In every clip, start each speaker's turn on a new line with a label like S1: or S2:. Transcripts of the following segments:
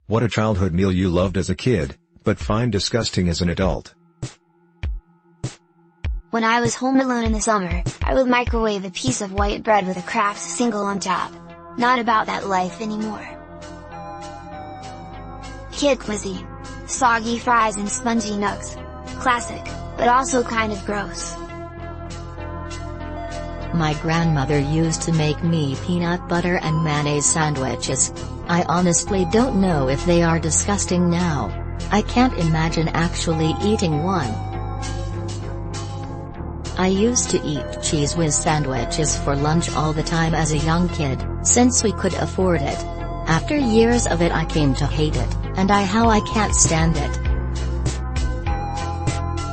S1: What a childhood meal you loved as a kid, but find disgusting as an adult.
S2: When I was home alone in the summer, I would microwave a piece of white bread with a Kraft single on top. Not about that life anymore. Kid cuisine. Soggy fries and spongy nugs. Classic, but also kind of gross.
S3: My grandmother used to make me peanut butter and mayonnaise sandwiches. I honestly don't know if they are disgusting now. I can't imagine actually eating one. I used to eat Cheez Whiz sandwiches for lunch all the time as a young kid, since we could afford it. After years of it I came to hate it, and I can't stand it.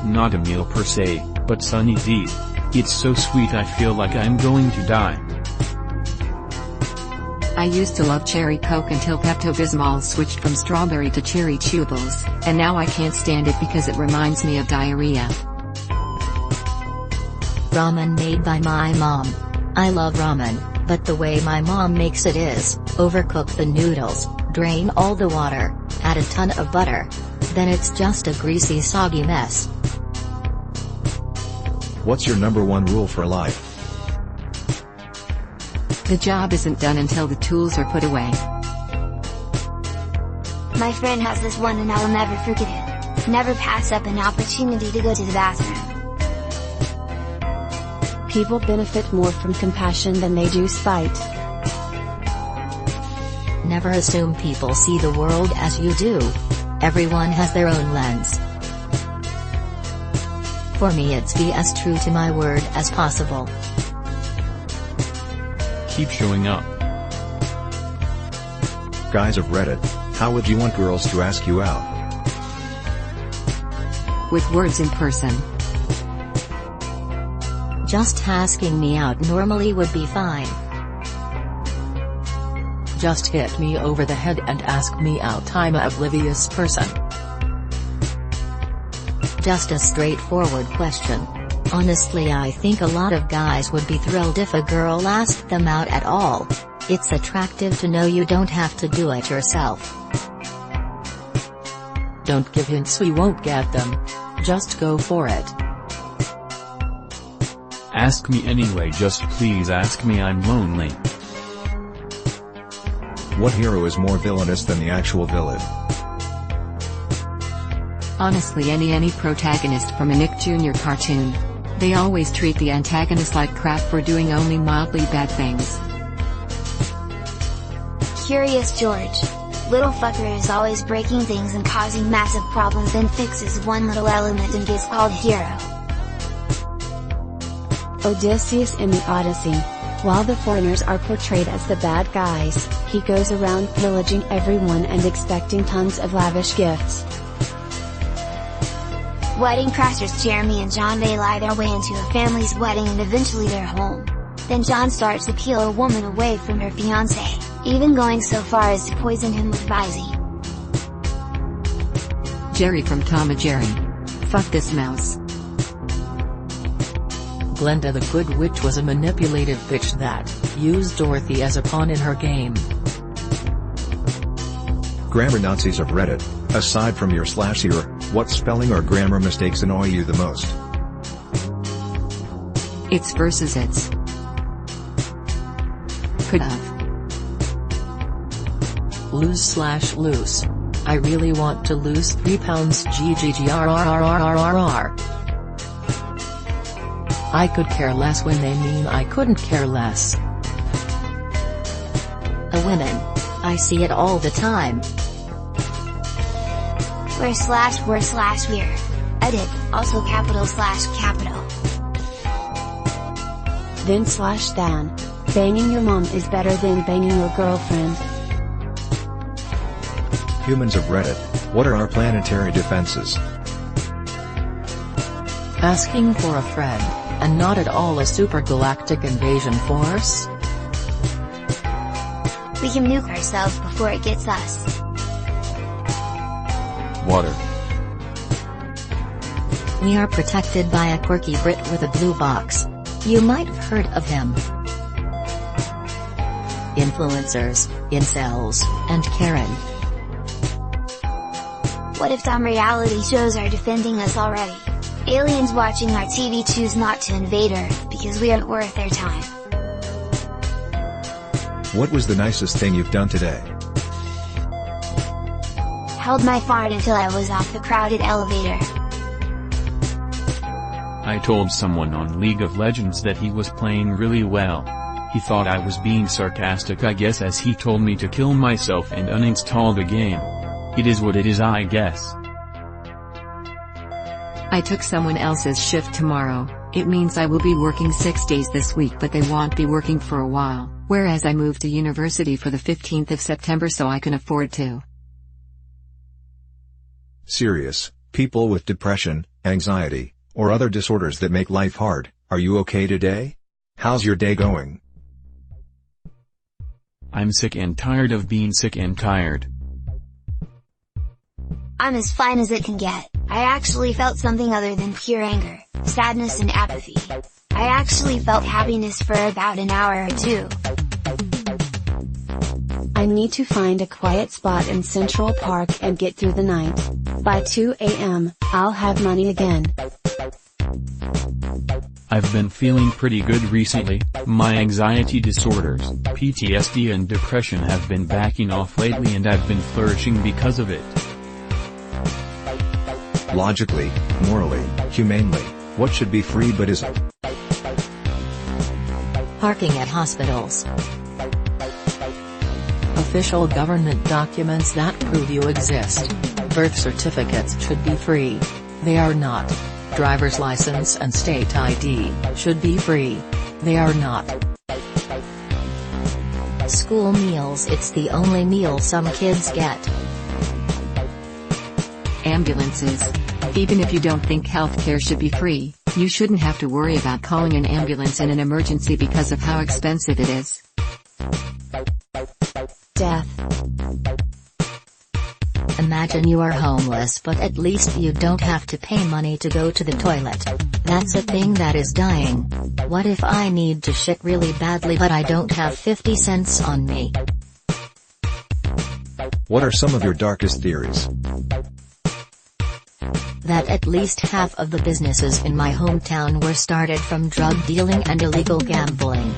S4: Not a meal per se, but Sunny D. It's so sweet I feel like I'm going to die.
S5: I used to love cherry Coke until Pepto-Bismol switched from strawberry to cherry chewables, and now I can't stand it because it reminds me of diarrhea.
S3: Ramen made by my mom. I love ramen, but the way my mom makes it is, overcook the noodles, drain all the water, add a ton of butter. Then it's just a greasy soggy mess.
S1: What's your number one rule for life?
S5: The job isn't done until the tools are put away.
S2: My friend has this one and I'll never forget it. Never pass up an opportunity to go to the bathroom.
S6: People benefit more from compassion than they do spite.
S3: Never assume people see the world as you do. Everyone has their own lens. For me it's be as true to my word as possible.
S4: Keep showing up.
S1: Guys of Reddit, how would you want girls to ask you out?
S5: With words in person.
S3: Just asking me out normally would be fine.
S7: Just hit me over the head and ask me out, I'm a oblivious person.
S3: Just a straightforward question. Honestly I think a lot of guys would be thrilled if a girl asked them out at all. It's attractive to know you don't have to do it yourself.
S7: Don't give hints, we won't get them. Just go for it.
S4: Ask me anyway, just please ask me, I'm lonely.
S1: What hero is more villainous than the actual villain?
S5: Honestly any protagonist from a Nick Jr. cartoon. They always treat the antagonist like crap for doing only mildly bad things.
S2: Curious George. Little fucker is always breaking things and causing massive problems, then fixes one little element and gets called hero.
S6: Odysseus in the Odyssey. While the foreigners are portrayed as the bad guys, he goes around pillaging everyone and expecting tons of lavish gifts.
S2: Wedding crashers Jeremy and John, they lie their way into a family's wedding and eventually their home. Then John starts to peel a woman away from her fiancé, even going so far as to poison him with Visine.
S5: Jerry from Tom and Jerry. Fuck this mouse.
S7: Glenda the Good Witch was a manipulative bitch that used Dorothy as a pawn in her game.
S1: Grammar Nazis of Reddit, aside from your /ere, what spelling or grammar mistakes annoy you the most?
S5: It's versus its. Could have.
S7: Lose/loose. I really want to lose 3 pounds GGGRRRRRR. I could care less when they mean I couldn't care less.
S3: A women. I see it all the time.
S2: Where/we're/we're. Edit, also capital/capital.
S6: Then/than. Banging your mom is better than banging your girlfriend.
S1: Humans of Reddit, what are our planetary defenses?
S7: Asking for a friend, and not at all a supergalactic invasion force?
S2: We can nuke ourselves before it gets us.
S4: Water.
S3: We are protected by a quirky Brit with a blue box. You might have heard of him. Influencers, incels, and Karen.
S2: What if some reality shows are defending us already? Aliens watching our TV choose not to invade Earth because we aren't worth their time.
S1: What was the nicest thing you've done today?
S2: Held my fart until I was off the crowded elevator.
S4: I told someone on League of Legends that he was playing really well. He thought I was being sarcastic, I guess, as he told me to kill myself and uninstall the game. It is what it is, I guess.
S5: I took someone else's shift tomorrow. It means I will be working 6 days this week, but they won't be working for a while, whereas I moved to university for the 15th of September so I can afford to.
S1: Serious, people with depression, anxiety, or other disorders that make life hard, are you okay today? How's your day going?
S4: I'm sick and tired of being sick and tired.
S2: I'm as fine as it can get. I actually felt something other than pure anger, sadness and apathy. I actually felt happiness for about an hour or two.
S6: I need to find a quiet spot in Central Park and get through the night. By 2 a.m., I'll have money again.
S4: I've been feeling pretty good recently. My anxiety disorders, PTSD and depression have been backing off lately and I've been flourishing because of it.
S1: Logically, morally, humanely, what should be free but isn't?
S3: Parking at hospitals.
S7: Official government documents that prove you exist. Birth certificates should be free. They are not. Driver's license and state ID should be free. They are not.
S3: School meals, it's the only meal some kids get.
S5: Ambulances. Even if you don't think healthcare should be free, you shouldn't have to worry about calling an ambulance in an emergency because of how expensive it is.
S6: Death.
S3: Imagine you are homeless but at least you don't have to pay money to go to the toilet. That's a thing that is dying. What if I need to shit really badly but I don't have 50 cents on me?
S1: What are some of your darkest theories?
S3: That at least half of the businesses in my hometown were started from drug dealing and illegal gambling.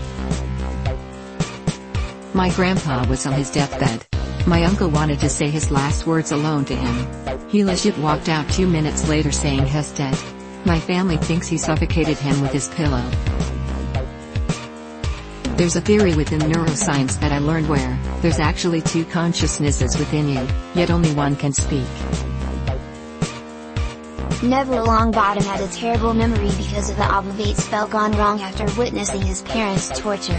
S5: My grandpa was on his deathbed. My uncle wanted to say his last words alone to him. He legit walked out 2 minutes later saying he's dead. My family thinks he suffocated him with his pillow. There's a theory within neuroscience that I learned where there's actually 2 consciousnesses within you, yet only one can speak.
S2: Neville Longbottom had a terrible memory because of the obligate spell gone wrong after witnessing his parents tortured.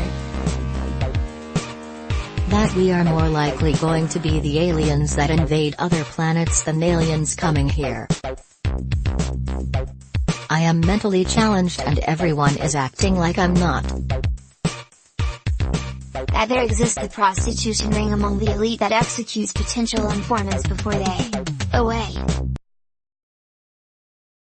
S3: That we are more likely going to be the aliens that invade other planets than aliens coming here. I am mentally challenged and everyone is acting like I'm not.
S2: That there exists the prostitution ring among the elite that executes potential informants before they away.